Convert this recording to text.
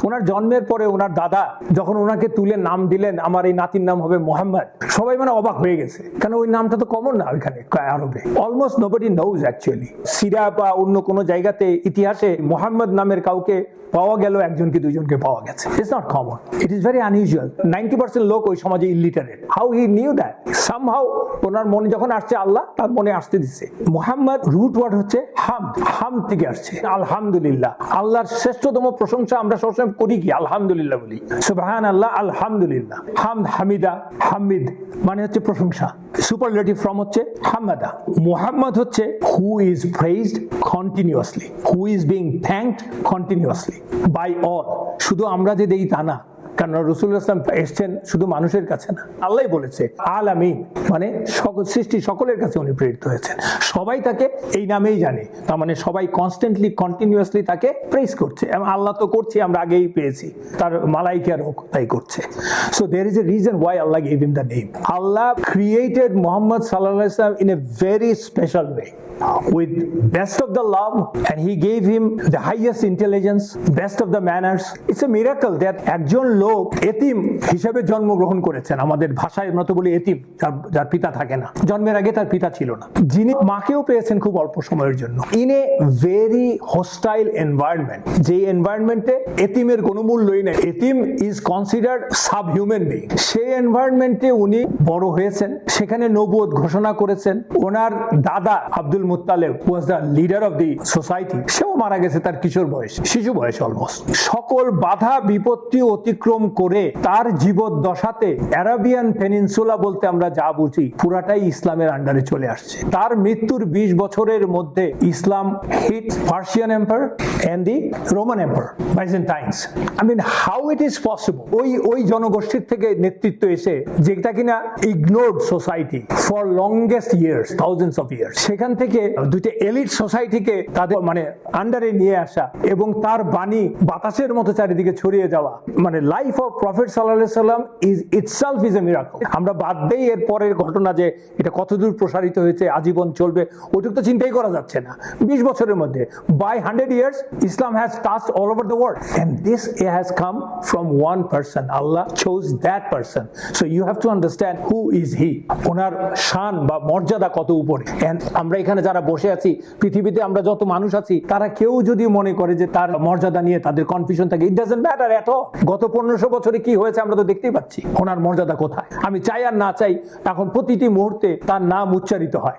ওনার জন্মের পরে ওনার দাদা যখন ওনাকে তুলে নাম দিলেন, আমার এই নাতির নাম হবে মোহাম্মদ, সবাই মানে অবাক হয়ে গেছে, কারণ ওই নামটা তো কমন না ওইখানে আরবে। Almost nobody nose actually. Syria বা অন্য কোনো জায়গাতে ইতিহাসে মোহাম্মদ নামের কাউকে পাওয়া গেল, একজনকে দুইজনকে পাওয়া গেছে। It's not common, it is very unusual. 90% লোক ওই সমাজে illiterate. How he knew that? Somehow ওনার মনে যখন আসছে, আল্লাহ তার মনে আসতে দিচ্ছে। মোহাম্মদ রুট ওয়ার্ড হচ্ছে হাম, হাম থেকে আসছে আলহামদুলিল্লাহ। আল্লাহর শ্রেষ্ঠতম প্রশংসা আমরা সবসময় করি কি? আলহামদুলিল্লাহ বলি, সুবহান আল্লাহ, আলহামদুলিল্লাহ। হামদ, হামিদা, হামিদ মানে হচ্ছে প্রশংসা। সুপারলেটিভ ফর্ম হচ্ছে হামাদা। মুহাম্মদ হচ্ছে who is praised continuously, who is being thanked continuously by all. শুধু আমরা যে দেই তা না, কারণ রাসূলুল্লাহ সাল্লাল্লাহু আলাইহি ওয়াসাল্লাম এসেছেন শুধু মানুষের কাছে না, আল্লাহই বলেছে আলামিন মানে সৃষ্টি সকলের কাছে উনি প্রেরিত হয়েছেন। সবাই তাকে এই নামেই জানে, তার মানে সবাই কনস্ট্যান্টলি কন্টিনিউয়াসলি তাকে প্রেজ করছে। এবং আল্লাহ তো করছে, আমরা আগেই পেয়েছি, তার মালাইকারও তাই করছে। So there is a reason why Allah gave him the name. Allah created Muhammad সাল্লাল্লাহু আলাইহি ওয়াসাল্লাম in a very special way with best of the love, and he gave him the highest intelligence, best of the manners. It's a miracle that একজন লোক এতিম হিসেবে জন্মগ্রহণ করেছেন। আমাদের ভাষায় মতো বলি এতিম, যার পিতা থাকে না, জন্মের আগে তার পিতা ছিল না, যিনি মাকেও পেয়েছেন খুব অল্প সময়ের জন্য, in a very hostile environment. যে এনভায়রনমেন্টে এতিমের কোনো মূল্যই নেই, এতিম is considered sub human being, সেই এনভায়রনমেন্টে উনি বড় হয়েছেন, সেখানে নবুয়ত ঘোষণা করেছেন। ওনার দাদা Abdul Muttalib was the leader of the society, সেও মারা গেছে তার কিশোর বয়স, শিশু বয়স অলমোস্ট। সকল বাধা বিপত্তি অতিক্রম করে তার জীবদ্দশাতে অ্যারাবিয়ান পেনিনসুলা বলতে আমরা যা বুঝি পুরাটাই ইসলামের আন্ডারে চলে আসছে। তার মৃত্যুর 20 বছরের মধ্যে Islam hit Persian empire and the Roman empire, Byzantines. I mean how it is possible? ওই জনগোষ্ঠীর থেকে নেতৃত্ব এসে, যেটা কিনা ignored society for longest years, thousands of years, সেখান থেকে দুইটা এলিট সোসাইটিকে তাদের মানে আন্ডারে নিয়ে আসা এবং তার বাণী বাতাসের মতো চারিদিকে ছড়িয়ে যাওয়া, মানে লাইফ অফ প্রফেট সাল্লাল্লাহু আলাইহি ওয়াসাল্লাম is itself is a miracle. আমরা বাদ দেই এর পরের ঘটনা যে এটা কতদূর প্রসারিত হয়েছে, আজীবন চলবে, ওইটুকু তো চিন্তাই করা যাচ্ছে না। 20 বছরের মধ্যে, by 100 years, Islam has touched all over the world, and this has come from one person. Allah chose that person, so you have to understand who is he, ওনার শান বা মর্যাদা কত উপরে। And আমরা এখানে যারা বসে আছি, পৃথিবীতে আমরা যত মানুষ আছি, তারা কেউ যদি মনে করে যে তার মর্যাদা নিয়ে তাদের কনফিউশন থাকে, it doesn't matter at all. গত 1500 বছরে কি হয়েছে আমরা তো দেখতেই পাচ্ছি, ওনার মর্যাদা কোথায়। আমি চাই আর না চাই, এখন প্রতিটি মুহূর্তে তার নাম উচ্চারিত হয়।